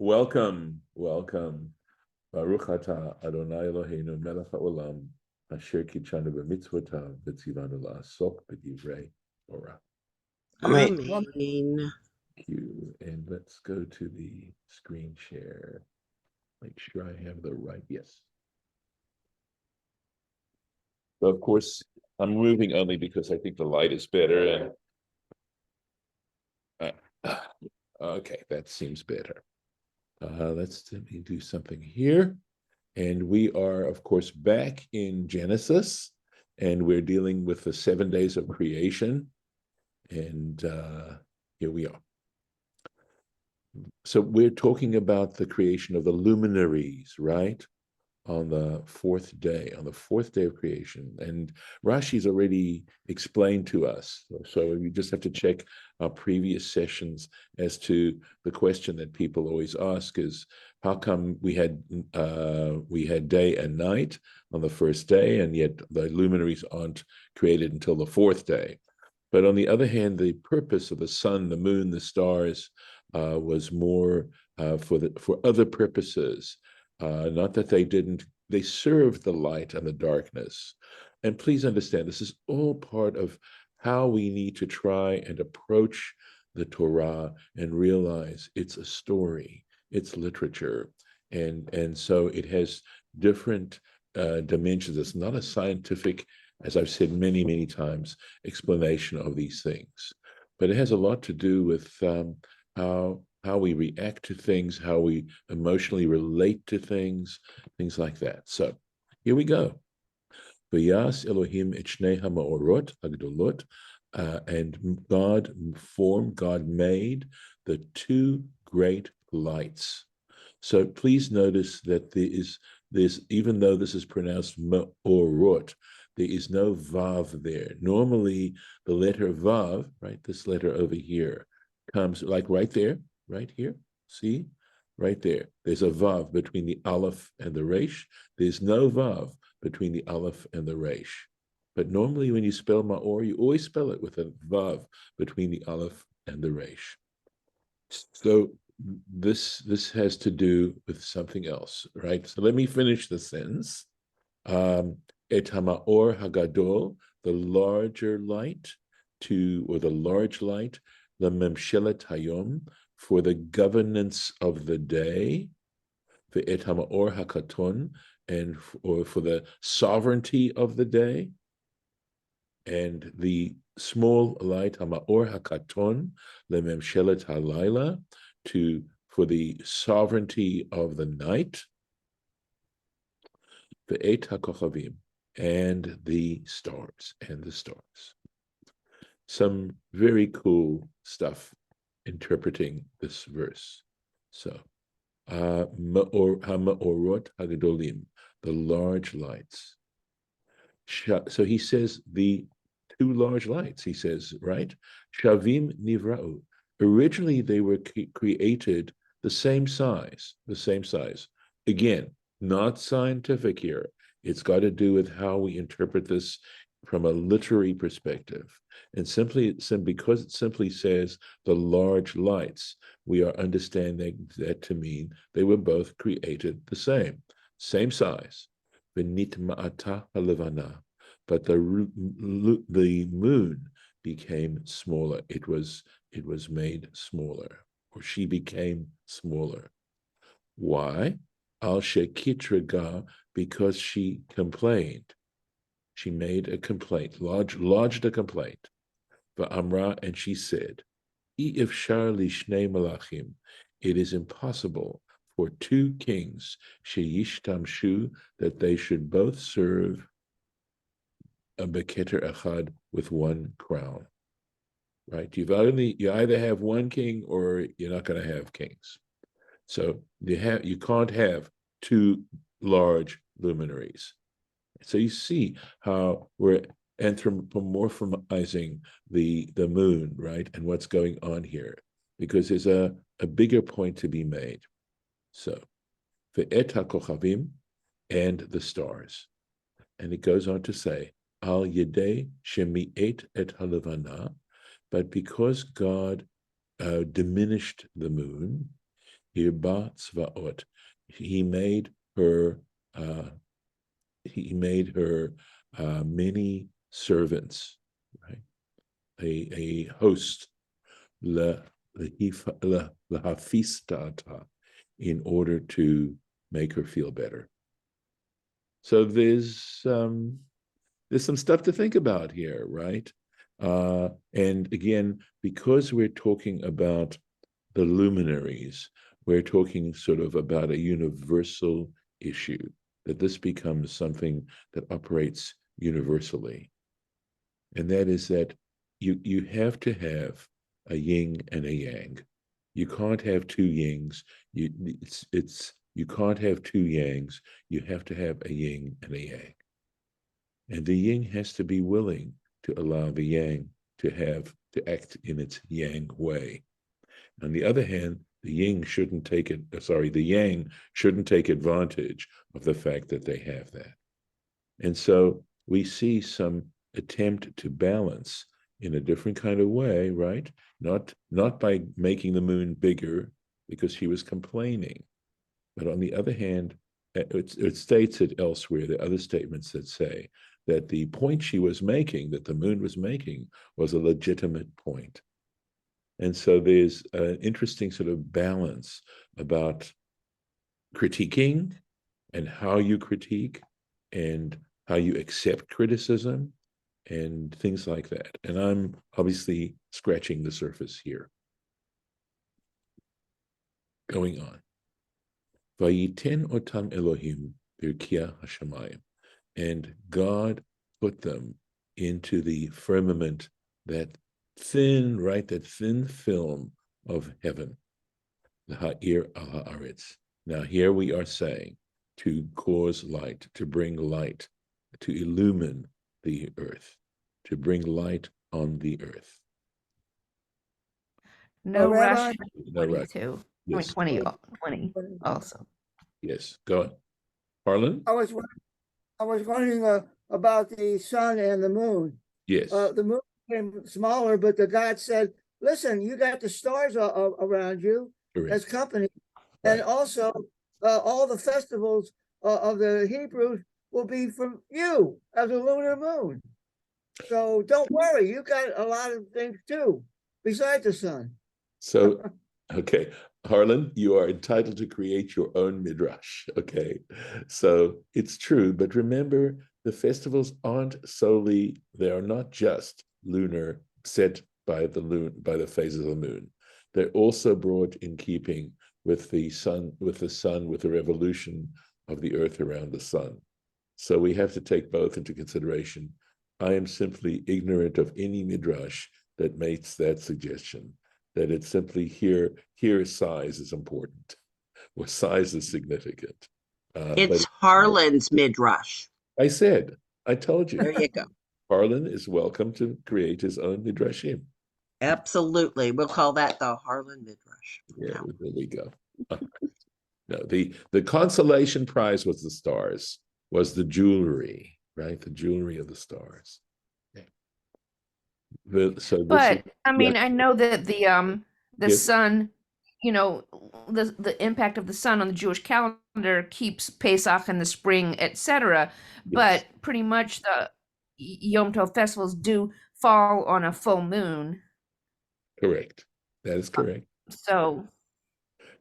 Welcome. Baruch atah Adonai Eloheinu melech haolam asher kitshanu b'mitzvotav v'tzivanu la'asok b'divrei Torah. Amen. Thank you. And let's go to the screen share. Make sure I have the right. Yes. So of course, I'm moving only because I think the light is better. And okay, that seems better. Let me do something here. And we are, of course, back in Genesis, and we're dealing with the 7 days of creation. And here we are. So we're talking about the creation of the luminaries, right? On the fourth day of creation. And Rashi's already explained to us. So you just have to check our previous sessions as to the question that people always ask is, how come we had day and night on the first day, and yet the luminaries aren't created until the fourth day? But on the other hand, the purpose of the sun, the moon, the stars was more for other purposes. Not that they served the light and the darkness. And please understand, this is all part of how we need to try and approach the Torah and realize it's a story, it's literature. And so it has different dimensions. It's not a scientific, as I've said many, many times, explanation of these things. But it has a lot to do with how we react to things, how we emotionally relate to things like that. So here we go. V'yas Elohim et shnei ha'ma'orot hagdolot, and God made the two great lights. So please notice that there's even though this is pronounced ma'orot, there is no vav there. Normally, the letter vav, right, this letter over here, comes like right there, right here. See, right there. There's a vav between the aleph and the resh. There's no vav between the aleph and the resh. But normally, when you spell ma'or, you always spell it with a vav between the aleph and the resh. So this has to do with something else, right? So let me finish the sentence. Et hama'or hagadol, the larger light, or the large light, the memshelet hayom, for the governance of the day, ve'et hama'or hakaton, or for the sovereignty of the day, and the small light, hama'or hakaton, lememshelet halayla, for the sovereignty of the night, ve'et hakochavim, and the stars. Some very cool stuff interpreting this verse. So, ha'ma'orot hagadolim, the large lights. So he says the two large lights, he says, right? Shavim nivra'u. Originally, they were created the same size. Again, not scientific here. It's got to do with how we interpret this from a literary perspective. And because it simply says the large lights, we are understanding that to mean they were both created the same size. V'nitma'ata halevana, but the moon became smaller. It was made smaller, or she became smaller. Why? Al shekitraga, because she complained. She made a complaint, lodged a complaint. Va'amra, and she said, if Charlie Shnei Malachim, it is impossible for two kings, sheyishtamshu, that they should both serve a beketer echad, with one crown. Right? You either have one king or you're not going to have kings. So you can't have two large luminaries. So you see how we're anthropomorphizing the moon, right? And what's going on here, because there's a bigger point to be made. So, ve'et hakochavim, and the stars. And it goes on to say, al yedei shemi'et et halevana, but because God diminished the moon, Hirba tzvaot. He made her. He made her many servants, right? A host, lahafistata, in order to make her feel better. So there's some stuff to think about here, right? And again, because we're talking about the luminaries, we're talking sort of about a universal issue, that this becomes something that operates universally. And that is that you have to have a yin and a yang. You can't have two yings. You can't have two yangs. You have to have a yin and a yang. And the yin has to be willing to allow the yang to act in its yang way. On the other hand, the yang shouldn't take advantage of the fact that they have that. And so we see some attempt to balance in a different kind of way, right? Not by making the moon bigger because she was complaining, but on the other hand, it states it elsewhere. There are other statements that say that the point she was making, that the moon was making, was a legitimate point. And so there's an interesting sort of balance about critiquing and how you critique and how you accept criticism and things like that. And I'm obviously scratching the surface here. Going on. Vayiten otam Elohim birkia hashamayim. And God put them into the firmament, that thin film of heaven, the ha'ir al ha'aretz. Now here we are saying to cause light, to bring light, to illumine the earth, to bring light on the earth. No rush, No rush. 22. Yes. 20 also. Yes. Go on. Harlan? I was wondering about the sun and the moon. Yes. The moon became smaller, but the God said, listen, you got the stars around you Correct. as company. Right. And also all the festivals of the Hebrews will be from you as a lunar moon. So don't worry, you got a lot of things too, besides the sun. So, okay, Harlan, you are entitled to create your own midrash. Okay, so it's true, but remember, the festivals they are not just lunar, set by the phases of the moon. They're also brought in keeping with the sun, with the revolution of the earth around the sun. So we have to take both into consideration. I am simply ignorant of any midrash that makes that suggestion, that it's simply here size is important, or size is significant. It's Harlan's midrash. I told you. There you go. Harlan is welcome to create his own midrashim. Absolutely. We'll call that the Harlan midrash. Yeah, there we go. No, the consolation prize was the stars, was the jewelry, right? The jewelry of the stars. Okay. But I mean, I know that the Yes. sun, the impact of the sun on the Jewish calendar keeps Pesach in the spring, etc. But pretty much the Yom Tov festivals do fall on a full moon. Correct. That is correct. So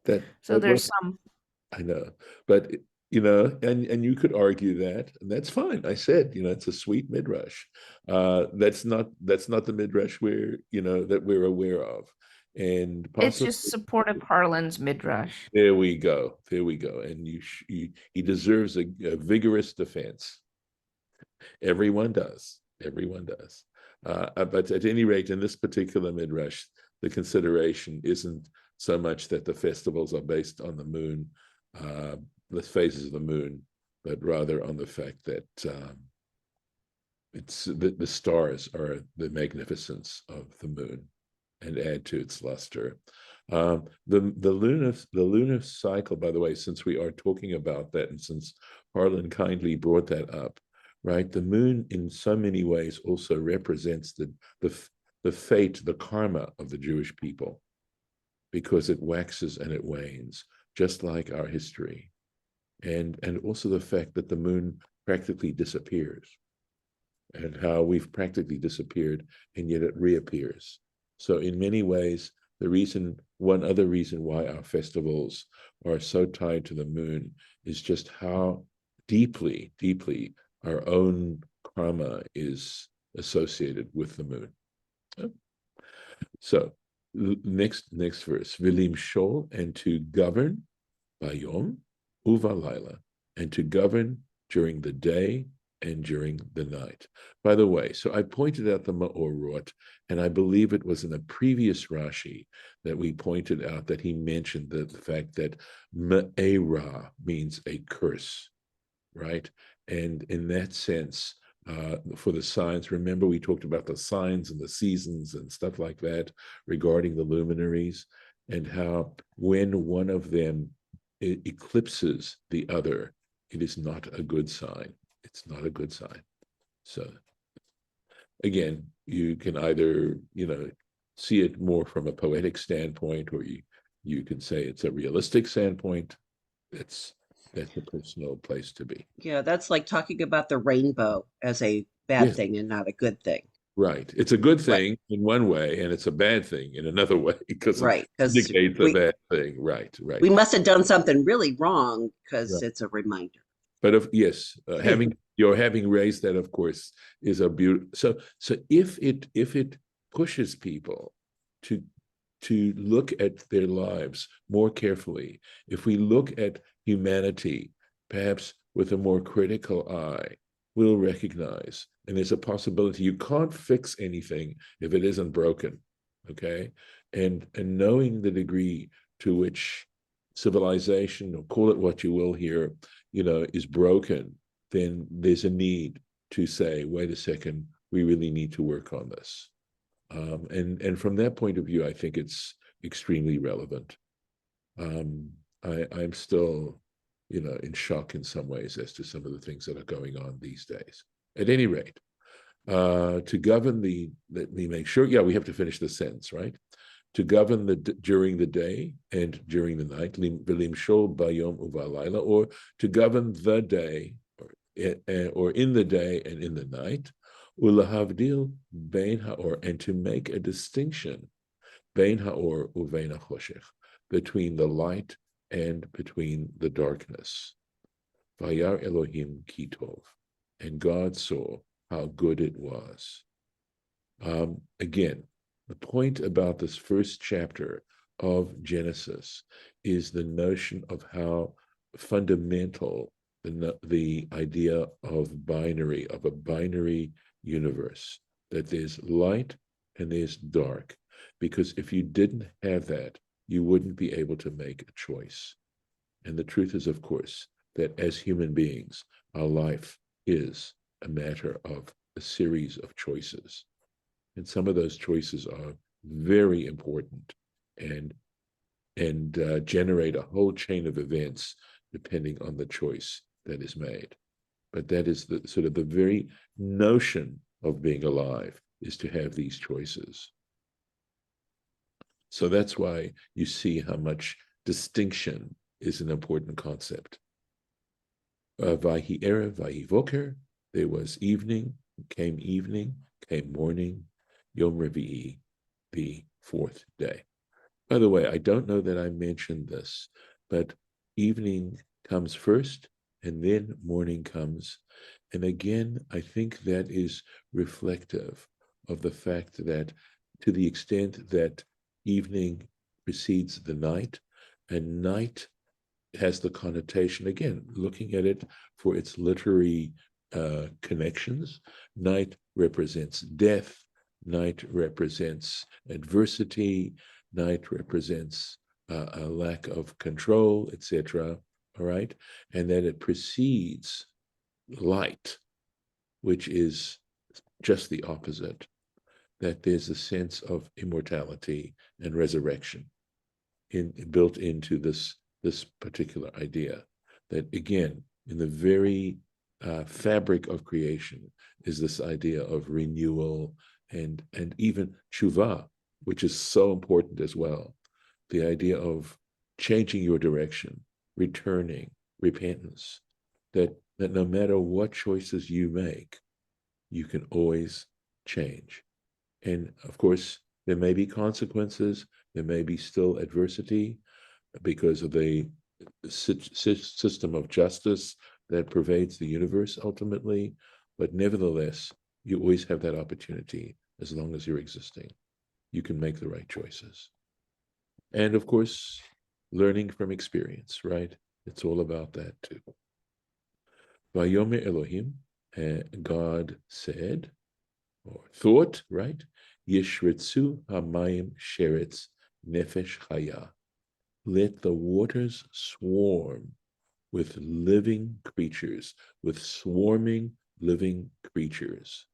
There's some. I know, but and you could argue that, and that's fine. I said, it's a sweet midrash. That's not the midrash that we're aware of, and It's just supportive Harlan's midrash. There we go, and he deserves a vigorous defense. Everyone does. But at any rate, in this particular midrash, the consideration isn't so much that the festivals are based on the moon, the phases of the moon, but rather on the fact that it's the stars are the magnificence of the moon and add to its luster. The lunar cycle, by the way, since we are talking about that, and since Harlan kindly brought that up, right? The moon, in so many ways, also represents the fate, the karma of the Jewish people. because it waxes and it wanes, just like our history. And also the fact that the moon practically disappears, and how we've practically disappeared, and yet it reappears. So in many ways, one other reason why our festivals are so tied to the moon is just how deeply, deeply our own karma is associated with the moon. So next verse, Vilim Shol, and to govern Bayom Uvalayla, and to govern during the day and during the night. By the way, so I pointed out the Ma'orot, and I believe it was in a previous Rashi that we pointed out that he mentioned the fact that Me'era means a curse, right? And in that sense, for the signs, remember we talked about the signs and the seasons and stuff like that regarding the luminaries, and how when one of them eclipses the other, it is not a good sign. It's not a good sign. So again, you can either, see it more from a poetic standpoint, or you can say it's a realistic standpoint. That's a personal place to be. Yeah, that's like talking about the rainbow as a bad Yes. thing and not a good thing. Right. It's a good Right. thing in one way, and it's a bad thing in another way, because it Right, 'cause indicates a we- bad thing. Right. We must have done something really wrong because Right. it's a reminder. But yes, having raised that, of course, is a beauty. So if it pushes people to look at their lives more carefully, if we look at humanity perhaps with a more critical eye, we'll recognize, and there's a possibility you can't fix anything if it isn't broken. Okay, and knowing the degree to which civilization, or call it what you will here, is broken, then there's a need to say, wait a second, we really need to work on this. And from that point of view, I think it's extremely relevant. I'm still, in shock in some ways as to some of the things that are going on these days. At any rate, to govern let me make sure, we have to finish the sentence, right? To govern during the day and during the night, v'lim shol bayom uvalayla, or to govern the day, or in the day and in the night, ulahavdil bein haor, and to make a distinction, bein haor uvein hachoshech, between the light and between the darkness. Vayar Elohim ki tov, and God saw how good it was. Again, the point about this first chapter of Genesis is the notion of how fundamental the idea of a binary universe, that there's light and there's dark. Because if you didn't have that, you wouldn't be able to make a choice. And the truth is, of course, that as human beings, our life is a matter of a series of choices. And some of those choices are very important and generate a whole chain of events depending on the choice that is made. But that is the sort of the very notion of being alive, is to have these choices. So that's why you see how much distinction is an important concept. Vahi erev, vahi voker, there was evening, came morning, Yom Revi'i, the fourth day. By the way, I don't know that I mentioned this, but evening comes first and then morning comes. And again, I think that is reflective of the fact that, to the extent that evening precedes the night, and night has the connotation, again, looking at it for its literary connections, night represents death, night represents adversity, night represents a lack of control, etc. All right, and then it precedes light, which is just the opposite, that there's a sense of immortality and resurrection built into this particular idea, that again, in the very fabric of creation is this idea of renewal and even tshuva, which is so important as well, the idea of changing your direction, returning, repentance, that no matter what choices you make, you can always change. And of course, there may be consequences, there may be still adversity because of the system of justice that pervades the universe ultimately, but nevertheless, you always have that opportunity as long as you're existing. You can make the right choices. And of course, learning from experience, right? It's all about that too. Vayomer Elohim, God said, or thought, right? Yishritzu hamayim sheretz nefesh chaya. Let the waters swarm with living creatures, with swarming living creatures.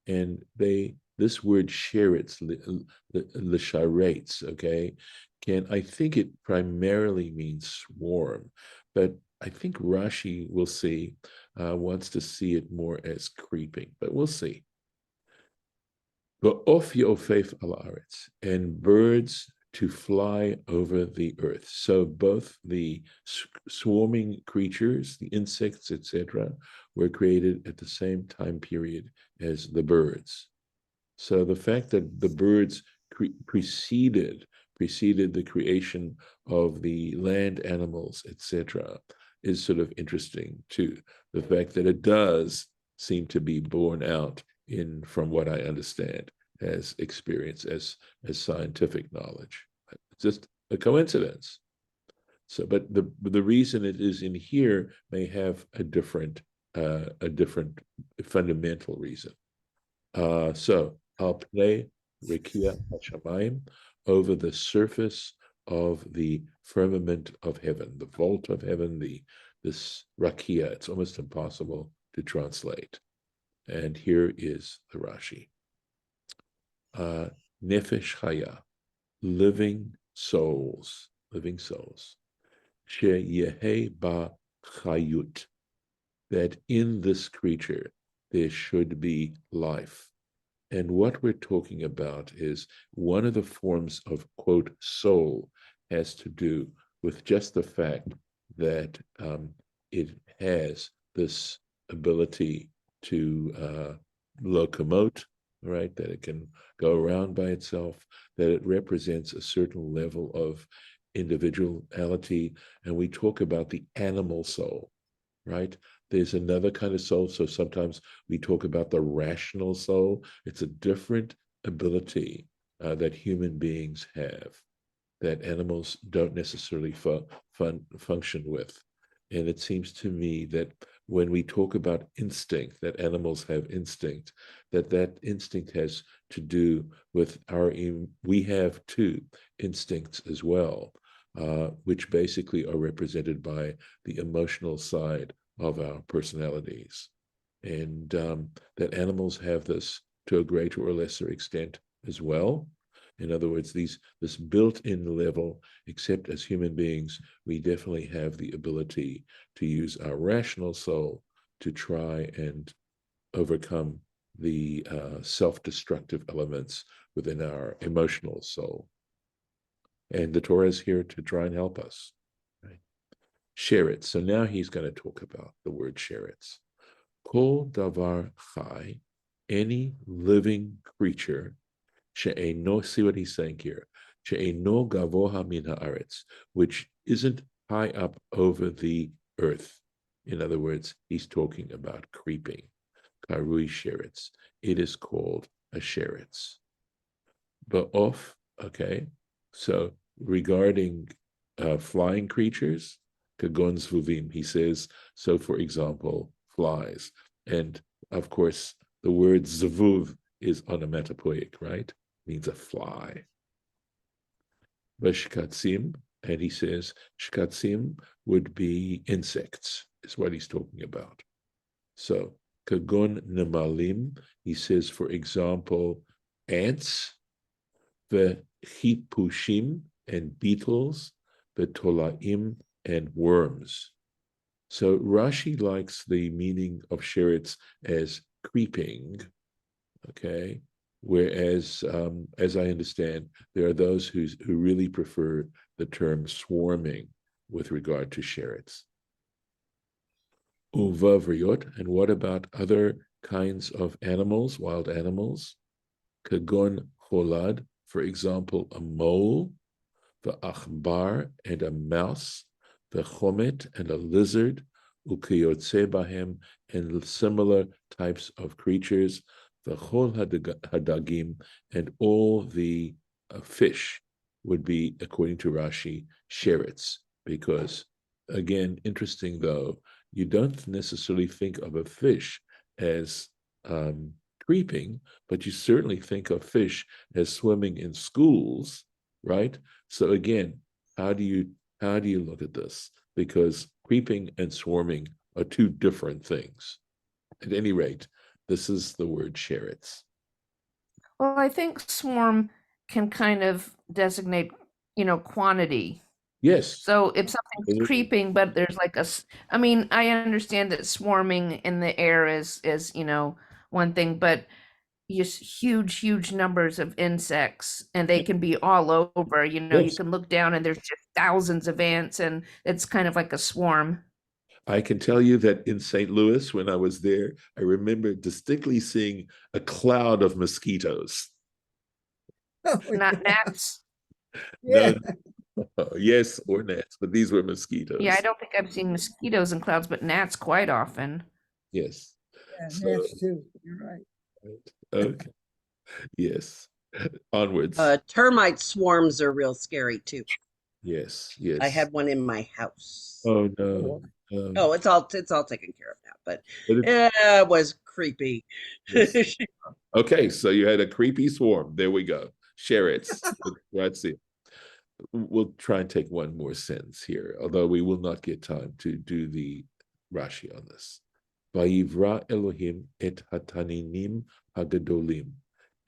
And this word sheretz, l'sharetz, okay, I think it primarily means swarm, but I think Rashi, we'll see, wants to see it more as creeping, but we'll see. And birds to fly over the earth. So both the swarming creatures, the insects, etc., were created at the same time period as the birds. So the fact that the birds preceded the creation of the land animals, etc., is sort of interesting too. The fact that it does seem to be borne out from what I understand as experience, as scientific knowledge. It's just a coincidence. So, but the reason it is in here may have a different fundamental reason. So I'll play Rekia Hashamayim over the surface of the firmament of heaven, the vault of heaven, this Rakia. It's almost impossible to translate. And here is the Rashi. Nefesh Chaya, living souls, Sheyehe ba chayut, that in this creature there should be life. And what we're talking about is one of the forms of, quote, soul has to do with just the fact that it has this ability to locomote, right? That it can go around by itself, that it represents a certain level of individuality. And we talk about the animal soul, right? There's another kind of soul. So sometimes we talk about the rational soul. It's a different ability that human beings have that animals don't necessarily function with. And it seems to me that when we talk about instinct, that animals have instinct, that instinct has to do with we have two instincts as well, which basically are represented by the emotional side of our personalities. And that animals have this to a greater or lesser extent as well. In other words, this built-in level, except as human beings, we definitely have the ability to use our rational soul to try and overcome the self-destructive elements within our emotional soul. And the Torah is here to try and help us. Right? Sheretz. So now he's going to talk about the word sheretz. Kol davar chai, any living creature, she'eno, see what he's saying here, she'eno gavoha min haaretz, which isn't high up over the earth. In other words, he's talking about creeping. Karui sheretz. It is called a sheretz. Ba'of, okay, so regarding flying creatures, kagon zvuvim, he says, so for example, flies. And of course, the word zvuv is onomatopoeic, right? Means a fly. Vashkatzim, and he says, shkatzim would be insects, is what he's talking about. So, kagon nemalim, he says, for example, ants, the chipushim and beetles, the tolaim and worms. So Rashi likes the meaning of sheretz as creeping, okay, Whereas, as I understand, there are those who really prefer the term swarming with regard to sherets. Uvavriot, and what about other kinds of animals, wild animals? Kagon cholad, for example, a mole, the achbar and a mouse, the chomet and a lizard, ukiyotse bahem, and similar types of creatures, the chol hadagim, and all the fish would be, according to Rashi, sherets, because, again, interesting though, you don't necessarily think of a fish as creeping, but you certainly think of fish as swimming in schools, right? So again, how do you look at this? Because creeping and swarming are two different things. At any rate, this is the word sherets. Well, I think swarm can kind of designate, quantity. Yes. So if something's Absolutely. creeping, but there's like I mean, I understand that swarming in the air is, one thing, but just huge numbers of insects, and they can be all over, you Yes. can look down and there's just thousands of ants, and it's kind of like a swarm. I can tell you that in St. Louis, when I was there, I remember distinctly seeing a cloud of mosquitoes. Oh, Not gnats. yeah, No, yes, or gnats, but these were mosquitoes. Yeah, I don't think I've seen mosquitoes in clouds, but gnats quite often. Yes. yeah, So, gnats too. You're right. okay. Yes. Onwards. Termite swarms are real scary too. Yes. I Yes. had one in my house. Oh no. Oh, it's all taken care of now, but But it was creepy. yes. Okay, so you had a creepy swarm. There we go. Sherets. Let's see. We'll try and take one more sentence here, although we will not get time to do the Rashi on this. Vayivra Elohim et hataninim hagadolim,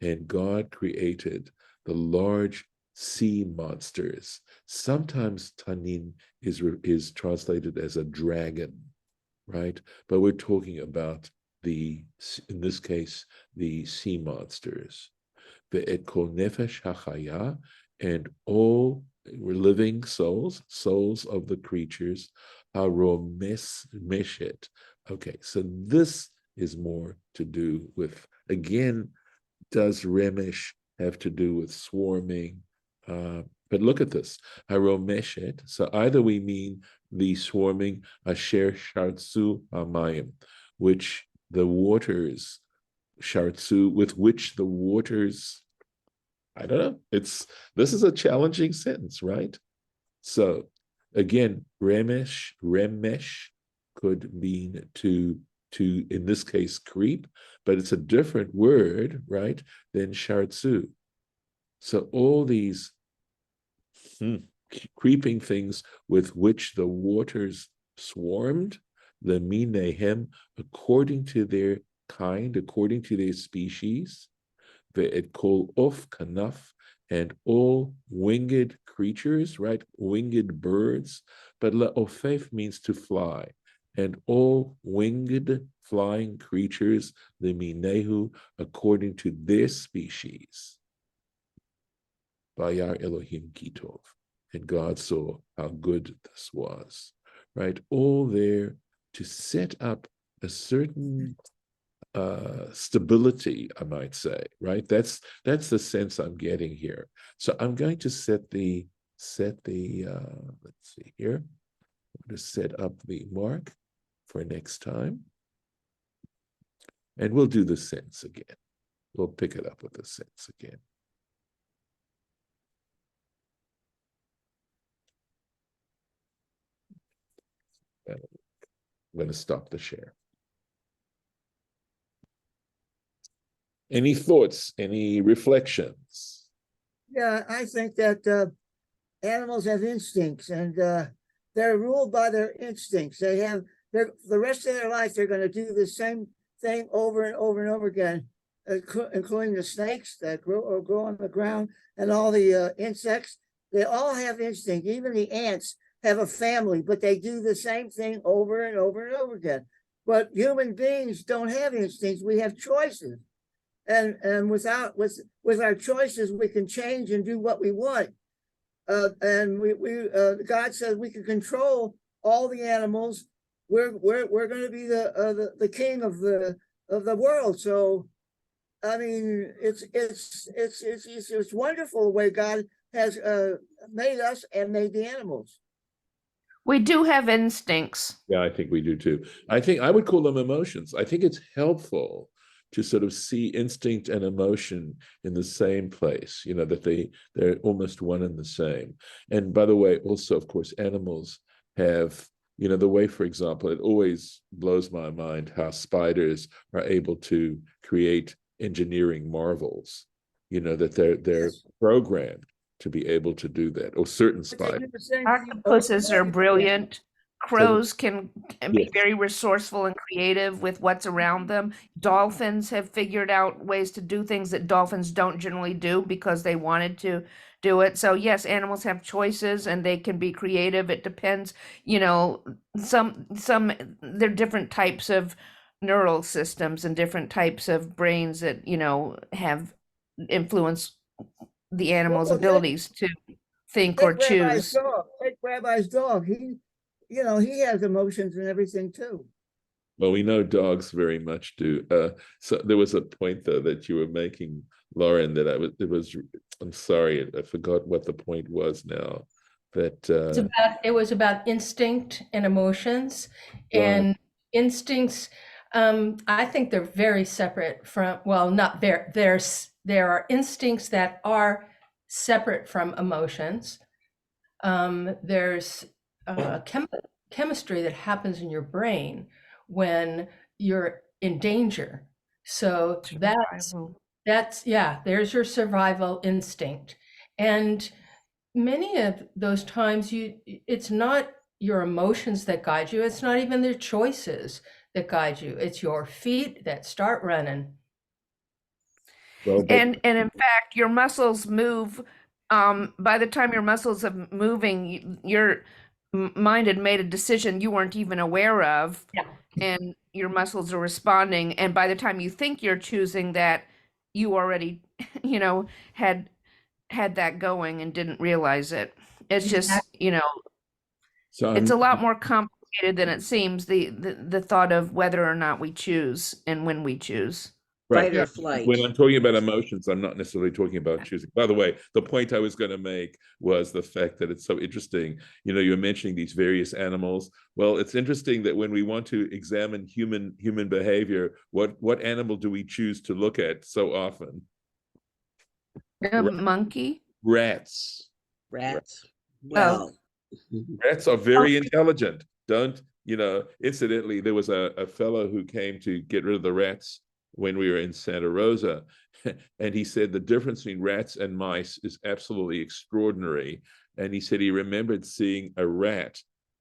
and God created the large sea monsters. Sometimes tanin is translated as a dragon, right? But we're talking about in this case, the sea monsters. Ve'et kol nefesh hachaya, and all living souls of the creatures, haromes meshet. Okay, so this is more to do with, again, does remesh have to do with swarming? But look at this, haromeshet. So either we mean the swarming asher shartzu hamayim, which the waters shartzu, with which the waters, I don't know. This is a challenging sentence, right? So again, remesh could mean to in this case creep, but it's a different word, right, than shartzu. So all these creeping things with which the waters swarmed, the minehem, according to their kind, according to their species, ve'et kol of kanaf, and all winged creatures, right? Winged birds, but la'ofef means to fly, and all winged flying creatures, the minehu, according to their species. Bayar Elohim kitov, and God saw how good this was, right? All there to set up a certain stability, I might say, right? That's the sense I'm getting here. So I'm going to set the let's see here. I'm going to set up the mark for next time, and we'll do the sense again. We'll pick it up with the sense again. I'm going to stop the share. Any thoughts, any reflections? Yeah, I think that animals have instincts, and they're ruled by their instincts. They have the rest of their life, they're going to do the same thing over and over and over again, including the snakes that grow on the ground, and all the insects. They all have instinct. Even the ants have a family, but they do the same thing over and over and over again. But human beings don't have instincts. We have choices. and with our choices, we can change and do what we want. And God says we can control all the animals. We're going to be the king of the world. So, I mean, it's wonderful the way God has made us and made the animals. We do have instincts. Yeah, I think we do too. I think I would call them emotions. I think it's helpful to sort of see instinct and emotion in the same place, you know, that they're almost one and the same. And by the way, also, of course, animals have, you know, the way, for example, it always blows my mind how spiders are able to create engineering marvels, you know, that they're Yes. programmed to be able to do that, or certain But they spiders. do the same thing. Octopuses are brilliant. Crows can be Yes. very resourceful and creative with what's around them. Dolphins have figured out ways to do things that dolphins don't generally do because they wanted to do it. So yes, animals have choices and they can be creative. It depends, you know, there are different types of neural systems and different types of brains that, you know, have influence the animal's Well, abilities to think or choose. Take Rabbi's dog. He has emotions and everything too. Well, we know dogs very much do. So there was a point though that you were making, Lauren, that I'm sorry, I forgot what the point was now. That It was about instinct and emotions, Right. and instincts. I think they're very separate from. Well, not there. There are instincts that are separate from emotions. There's chemistry that happens in your brain when you're in danger. So there's your survival instinct. And many of those times it's not your emotions that guide you. It's not even their choices that guide you. It's your feet that start running. well, but And in fact, your muscles move. By the time your muscles are moving, your mind had made a decision you weren't even aware of, Yeah. and your muscles are responding. And by the time you think you're choosing that, you already, you know, had that going and didn't realize it. It's just, you know, so it's a lot more complicated than it seems. The thought of whether or not we choose and when we choose. right. Fight or flight. When I'm talking about emotions, I'm not necessarily talking about choosing. By the way, the point I was going to make was the fact that it's so interesting. You know, you're mentioning these various animals. Well, it's interesting that when we want to examine human behavior, what animal do we choose to look at so often? A monkey? Rats. Rats. Well, Rats are very intelligent. Don't, you know, incidentally, there was a fellow who came to get rid of the rats when we were in Santa Rosa. And he said the difference between rats and mice is absolutely extraordinary. And he said he remembered seeing a rat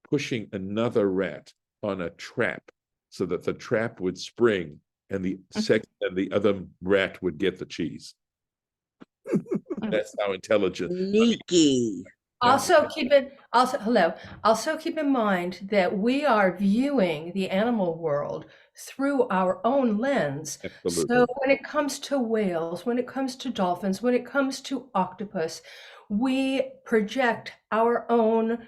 pushing another rat on a trap so that the trap would spring and the other rat would get the cheese. That's how intelligent. sneaky. Also keep in mind that we are viewing the animal world through our own lens. Absolutely. So when it comes to whales, when it comes to dolphins, when it comes to octopus, we project our own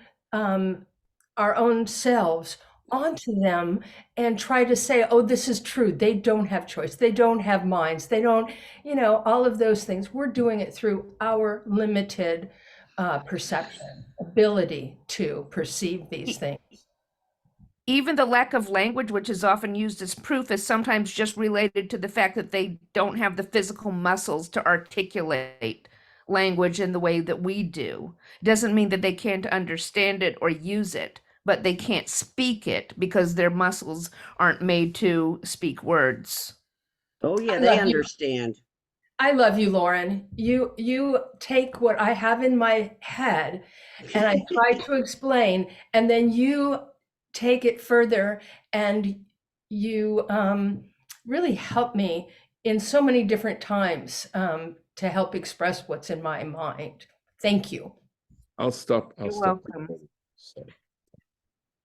selves onto them and try to say, oh, this is true. They don't have choice. They don't have minds. They don't, all of those things. We're doing it through our limited perception, ability to perceive these things. Even the lack of language, which is often used as proof, is sometimes just related to the fact that they don't have the physical muscles to articulate language in the way that we do. Doesn't mean that they can't understand it or use it, but they can't speak it because their muscles aren't made to speak words. Oh yeah, I they love you. understand. I love you, Lauren. You take what I have in my head and I try to explain, and then you take it further and you really help me in so many different times to help express what's in my mind. Thank you. I'll stop. You're welcome. So.